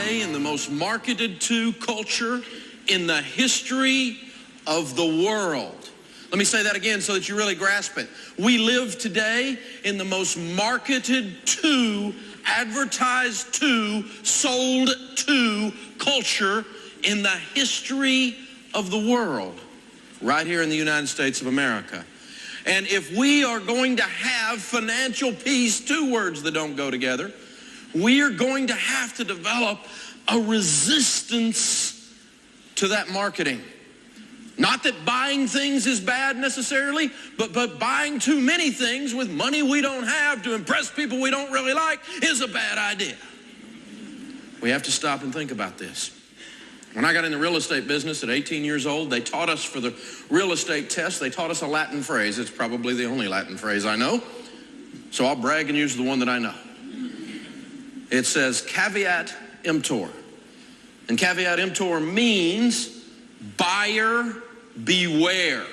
today in the most marketed to culture in the history of the world. Let me say that again so that you really grasp it. We live today in the most marketed to, advertised to, sold to culture in the history of the world, right here in the United States of America. And if we are going to have financial peace, two words that don't go together, we are going to have to develop a resistance to that marketing. Not that buying things is bad necessarily, but buying too many things with money we don't have to impress people we don't really like is a bad idea. We have to stop and think about this. When I got in the real estate business at 18 years old, they taught us for the real estate test, they taught us a Latin phrase. It's probably the only Latin phrase I know, so I'll brag and use the one that I know. It says caveat emptor. And caveat emptor means buyer beware.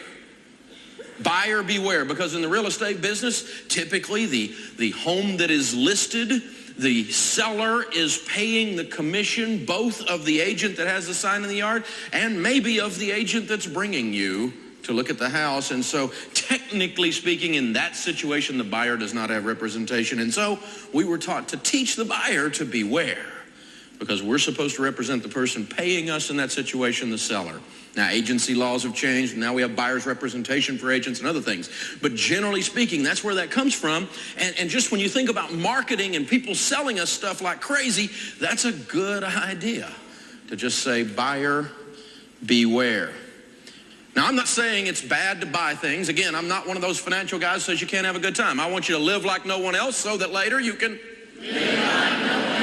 Buyer beware, because in the real estate business, typically the home that is listed, the seller is paying the commission both of the agent that has the sign in the yard and maybe of the agent that's bringing you to look at the house. And so technically speaking, in that situation, the buyer does not have representation. And so we were taught to teach the buyer to beware, because we're supposed to represent the person paying us in that situation, the seller. Now, agency laws have changed, and now we have buyer's representation for agents and other things. But generally speaking, that's where that comes from. And just when you think about marketing and people selling us stuff like crazy, that's a good idea to just say, buyer beware. Now, I'm not saying it's bad to buy things. Again, I'm not one of those financial guys who says you can't have a good time. I want you to live like no one else so that later you can live like no one else.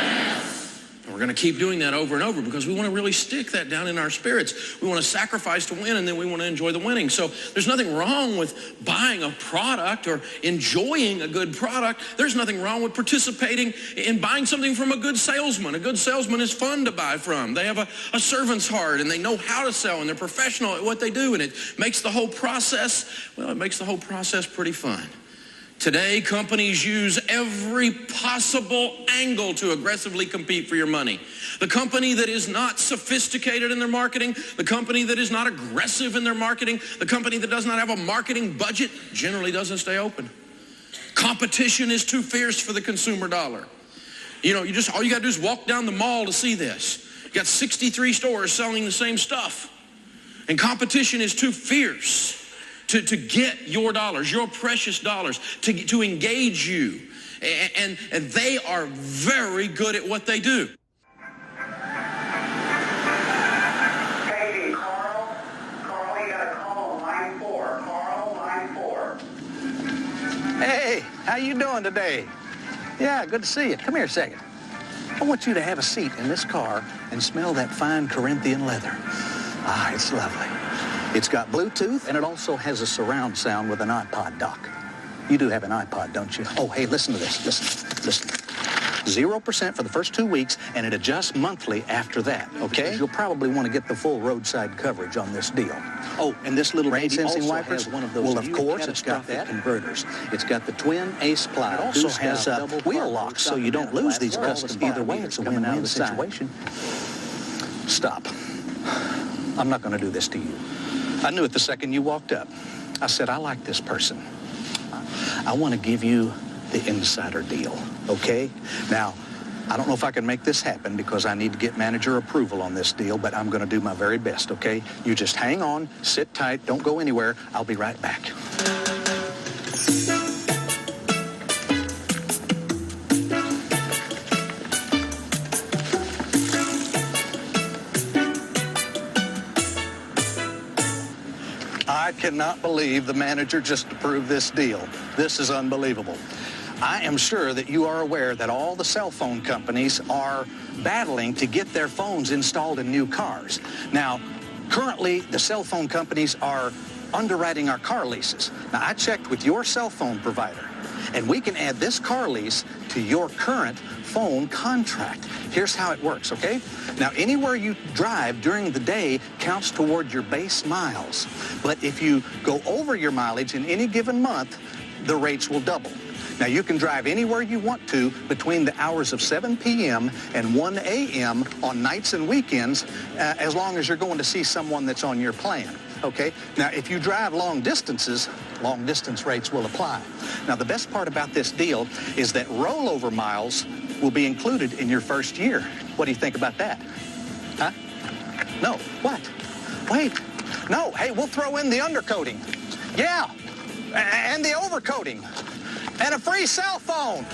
And we're going to keep doing that over and over because we want to really stick that down in our spirits. We want to sacrifice to win, and then we want to enjoy the winning. So there's nothing wrong with buying a product or enjoying a good product. There's nothing wrong with participating in buying something from a good salesman. A good salesman is fun to buy from. They have a servant's heart, and they know how to sell, and they're professional at what they do, and it makes the whole process, well, it makes the whole process pretty fun. Today, companies use every possible angle to aggressively compete for your money. The company that is not sophisticated in their marketing, the company that is not aggressive in their marketing, the company that does not have a marketing budget generally doesn't stay open. Competition is too fierce for the consumer dollar. You know, all you got to do is walk down the mall to see this. You got 63 stores selling the same stuff. And competition is too fierce to get your dollars, your precious dollars, to engage you. And they are very good at what they do. Hey, Carl, you got to call line 4. Carl, line 4. Hey, how you doing today? Yeah, good to see you. Come here a second. I want you to have a seat in this car and smell that fine Corinthian leather. Ah, it's lovely. It's got Bluetooth, and it also has a surround sound with an iPod dock. You do have an iPod, don't you? Oh, hey, listen to this. Listen. 0% for the first 2 weeks, and it adjusts monthly after that, okay? Because you'll probably want to get the full roadside coverage on this deal. Oh, and this little rain-sensing wipers, one of those. Well, of course, it's got that. Converters. It's got the twin ace ply. It also has wheel locks, so you don't lose these custom. Either way, it's a win-win situation. Stop. I'm not going to do this to you. I knew it the second you walked up. I said, I like this person. I want to give you the insider deal, okay? Now, I don't know if I can make this happen because I need to get manager approval on this deal, but I'm going to do my very best, okay? You just hang on, sit tight, don't go anywhere. I'll be right back. I cannot believe the manager just approved this deal. This is unbelievable. I am sure that you are aware that all the cell phone companies are battling to get their phones installed in new cars. Now, currently, the cell phone companies are underwriting our car leases. Now, I checked with your cell phone provider, and we can add this car lease to your current phone contract. Here's how it works, okay? Now, anywhere you drive during the day counts toward your base miles. But if you go over your mileage in any given month, the rates will double. Now, you can drive anywhere you want to between the hours of 7 p.m. and 1 a.m. on nights and weekends, as long as you're going to see someone that's on your plan, okay? Now, if you drive long distances, long distance rates will apply. Now, the best part about this deal is that rollover miles will be included in your first year. What do you think about that? Huh? No. What? Wait. No. Hey, we'll throw in the undercoating. Yeah. And the overcoating. And a free cell phone.